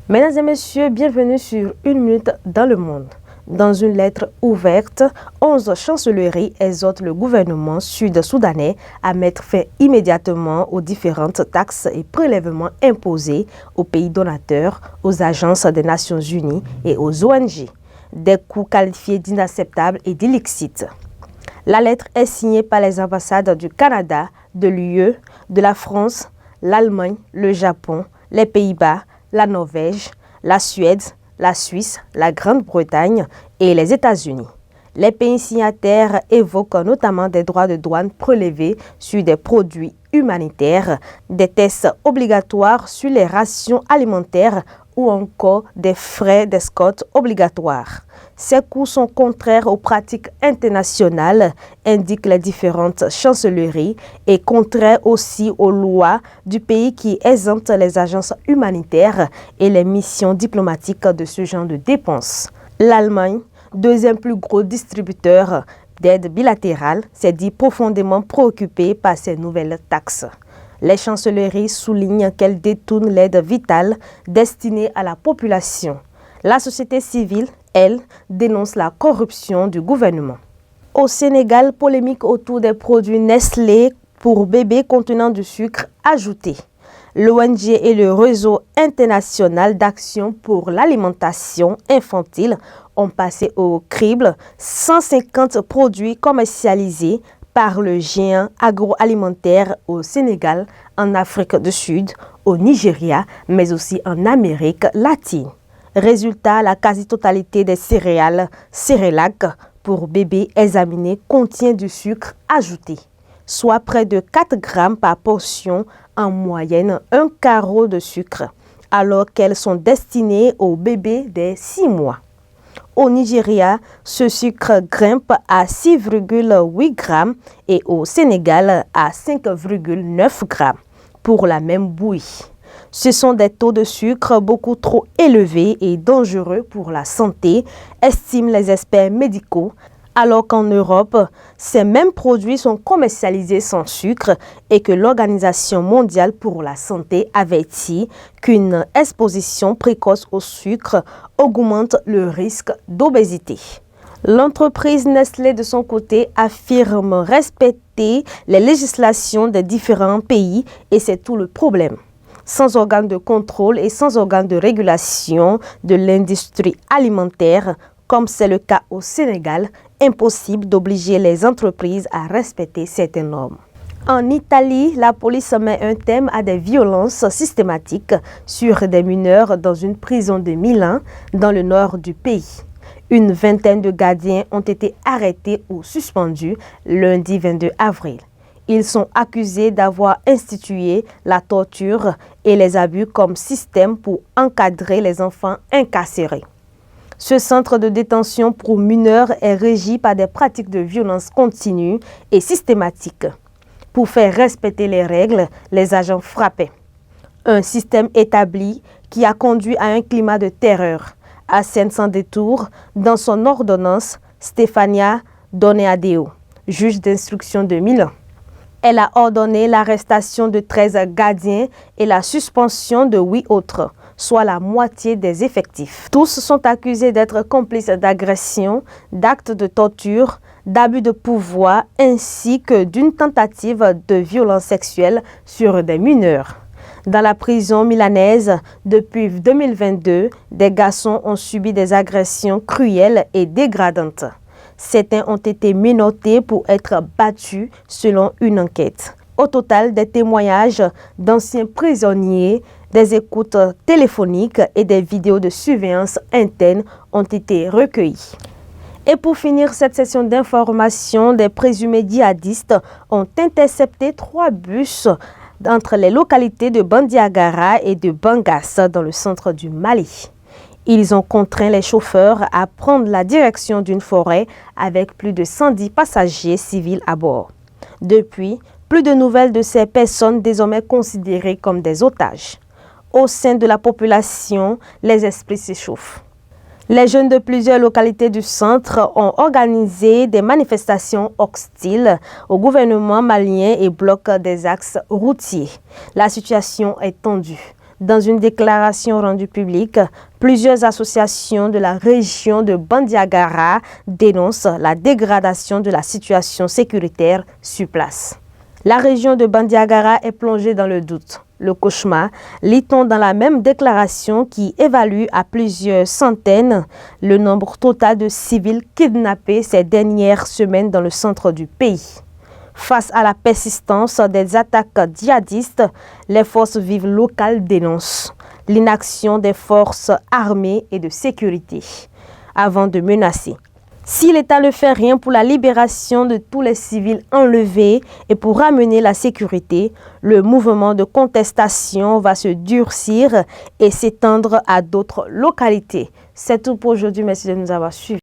Mesdames et messieurs, bienvenue sur Une minute dans le monde. Dans une lettre ouverte, 11 chancelleries exhortent le gouvernement sud-soudanais à mettre fin immédiatement aux différentes taxes et prélèvements imposés aux pays donateurs, aux agences des Nations Unies et aux ONG. Des coûts qualifiés d'inacceptables et d'illicites. La lettre est signée par les ambassades du Canada, de l'UE, de la France, l'Allemagne, le Japon, les Pays-Bas, la Norvège, la Suède, la Suisse, la Grande-Bretagne et les États-Unis. Les pays signataires évoquent notamment des droits de douane prélevés sur des produits humanitaires, des tests obligatoires sur les rations alimentaires ou encore des frais d'escorte obligatoires. Ces coûts sont contraires aux pratiques internationales, indiquent les différentes chancelleries, et contraires aussi aux lois du pays qui exemptent les agences humanitaires et les missions diplomatiques de ce genre de dépenses. L'Allemagne, deuxième plus gros distributeur d'aide bilatérale, s'est dit profondément préoccupée par ces nouvelles taxes. Les chancelleries soulignent qu'elles détournent l'aide vitale destinée à la population. La société civile, elle, dénonce la corruption du gouvernement. Au Sénégal, polémique autour des produits Nestlé pour bébés contenant du sucre ajouté. L'ONG et le réseau international d'action pour l'alimentation infantile ont passé au crible 150 produits commercialisés par le géant agroalimentaire au Sénégal, en Afrique du Sud, au Nigeria, mais aussi en Amérique latine. Résultat, la quasi-totalité des céréales Cerelac pour bébés examinés contient du sucre ajouté, soit près de 4 grammes par portion, en moyenne un carreau de sucre, alors qu'elles sont destinées aux bébés dès 6 mois. Au Nigeria, ce sucre grimpe à 6,8 grammes et au Sénégal à 5,9 grammes pour la même bouillie. Ce sont des taux de sucre beaucoup trop élevés et dangereux pour la santé, estiment les experts médicaux, alors qu'en Europe, ces mêmes produits sont commercialisés sans sucre et que l'Organisation mondiale pour la santé avertit qu'une exposition précoce au sucre augmente le risque d'obésité. L'entreprise Nestlé, de son côté, affirme respecter les législations des différents pays et c'est tout le problème. Sans organe de contrôle et sans organe de régulation de l'industrie alimentaire, comme c'est le cas au Sénégal, impossible d'obliger les entreprises à respecter certaines normes. En Italie, la police met un terme à des violences systématiques sur des mineurs dans une prison de Milan, dans le nord du pays. Une vingtaine de gardiens ont été arrêtés ou suspendus lundi 22 avril. Ils sont accusés d'avoir institué la torture et les abus comme système pour encadrer les enfants incarcérés. Ce centre de détention pour mineurs est régi par des pratiques de violence continues et systématiques. Pour faire respecter les règles, les agents frappaient. Un système établi qui a conduit à un climat de terreur, assène sans détour dans son ordonnance Stefania Doneadeo, juge d'instruction de Milan. Elle a ordonné l'arrestation de 13 gardiens et la suspension de 8 autres, soit la moitié des effectifs. Tous sont accusés d'être complices d'agression, d'actes de torture, d'abus de pouvoir ainsi que d'une tentative de violence sexuelle sur des mineurs. Dans la prison milanaise, depuis 2022, des garçons ont subi des agressions cruelles et dégradantes. Certains ont été menottés pour être battus selon une enquête. Au total, des témoignages d'anciens prisonniers, des écoutes téléphoniques et des vidéos de surveillance interne ont été recueillis. Et pour finir cette session d'information, des présumés djihadistes ont intercepté 3 bus entre les localités de Bandiagara et de Bangass dans le centre du Mali. Ils ont contraint les chauffeurs à prendre la direction d'une forêt avec plus de 110 passagers civils à bord. Depuis, plus de nouvelles de ces personnes désormais considérées comme des otages. Au sein de la population, les esprits s'échauffent. Les jeunes de plusieurs localités du centre ont organisé des manifestations hostiles au gouvernement malien et bloquent des axes routiers. La situation est tendue. Dans une déclaration rendue publique, plusieurs associations de la région de Bandiagara dénoncent la dégradation de la situation sécuritaire sur place. La région de Bandiagara est plongée dans le doute. Le cauchemar, lit-on dans la même déclaration qui évalue à plusieurs centaines le nombre total de civils kidnappés ces dernières semaines dans le centre du pays. Face à la persistance des attaques djihadistes, les forces vives locales dénoncent l'inaction des forces armées et de sécurité avant de menacer. Si l'État ne fait rien pour la libération de tous les civils enlevés et pour ramener la sécurité, le mouvement de contestation va se durcir et s'étendre à d'autres localités. C'est tout pour aujourd'hui. Merci de nous avoir suivis.